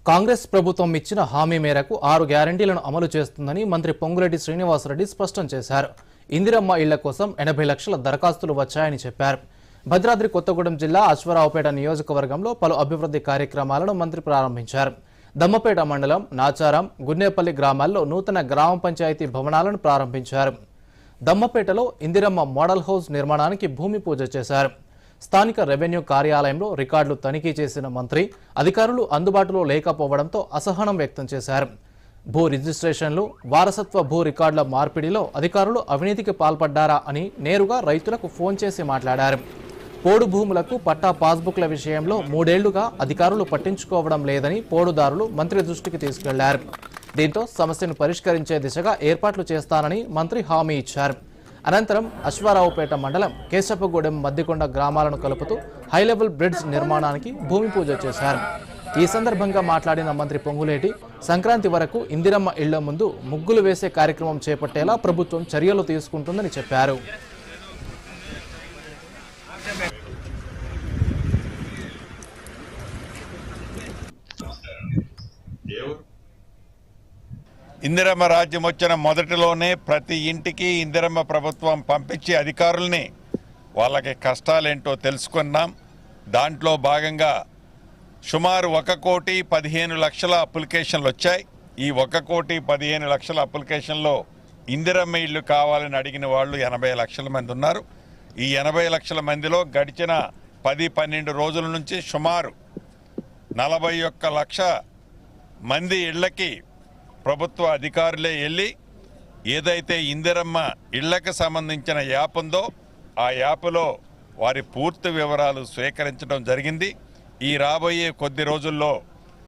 కాంగ్రెస్ ప్రభుత్వం ఇచ్చిన హామీ మేరకు 6 గ్యారంటీలను అమలు చేస్తుందని మంత్రి పొంగులేటి శ్రీనివాసరెడ్డి స్పష్టం చేశారు. ఇందిరమ్మ ఇళ్ల కోసం 80 లక్షల దరఖాస్తులు వచ్చాయని చెప్పారు. భద్రాద్రి కొత్తగూడెం జిల్లా అశ్వారావుపేట నియోజకవర్గంలో పలు అభివృద్ధి కార్యక్రమాలను మంత్రి ప్రారంభించారు. దమ్మపేట మండలం నాచారం, గున్నేపల్లి గ్రామాల్లో నూతన గ్రామ పంచాయతీ భవనాలను ప్రారంభించారు. దమ్మపేటలో ఇందిరమ్మ మోడల్ హౌస్ నిర్మాణానికి భూమి పూజ చేశారు. స్థానిక రెవెన్యూ కార్యాలయంలో రికార్డులు తనిఖీ చేసిన మంత్రి అధికారులు అందుబాటులో లేకపోవడంతో అసహనం వ్యక్తం చేశారు. భూ రిజిస్ట్రేషన్లు, వారసత్వ భూ రికార్డుల మార్పిడిలో అధికారులు అవినీతికి పాల్పడ్డారా అని నేరుగా రైతులకు ఫోన్ చేసి మాట్లాడారు. పోడు భూములకు పట్టా పాస్బుక్ల విషయంలో 3 ఏళ్లుగా అధికారులు పట్టించుకోవడం లేదని పోడుదారులు మంత్రి దృష్టికి తీసుకెళ్లారు. దీంతో సమస్యను పరిష్కరించే దిశగా ఏర్పాట్లు చేస్తానని మంత్రి హామీ ఇచ్చారు. అనంతరం అశ్వారావుపేట మండలం కేశప్పగూడెం మద్దికొండ గ్రామాలను కలుపుతూ హైలెవెల్ బ్రిడ్జ్ నిర్మాణానికి భూమి పూజ చేశారు. ఈ సందర్భంగా మాట్లాడిన మంత్రి పొంగులేటి సంక్రాంతి వరకు ఇందిరమ్మ ఇళ్ల ముందు ముగ్గులు వేసే కార్యక్రమం చేపట్టేలా ప్రభుత్వం చర్యలు తీసుకుంటుందని చెప్పారు. ఇందిరమ్మ రాజ్యం వచ్చిన మొదటిలోనే ప్రతి ఇంటికి ఇందిరమ్మ ప్రభుత్వం పంపించి అధికారుల్ని వాళ్ళకి కష్టాలేంటో తెలుసుకున్నాం. దాంట్లో భాగంగా సుమారు 1,15,00,000 అప్లికేషన్లు వచ్చాయి. ఈ 1,15,00,000 అప్లికేషన్లో ఇందిరమ్మ ఇళ్ళు కావాలని అడిగిన వాళ్ళు 80 లక్షల మంది ఉన్నారు. ఈ 80 లక్షల మందిలో గడిచిన 10-12 రోజుల నుంచి సుమారు 41 లక్ష మంది ఇళ్లకి ప్రభుత్వ అధికారులే వెళ్ళి ఏదైతే ఇందిరమ్మ ఇళ్లకు సంబంధించిన యాప్ ఉందో ఆ యాప్లో వారి పూర్తి వివరాలు స్వీకరించడం జరిగింది. ఈ రాబోయే కొద్ది రోజుల్లో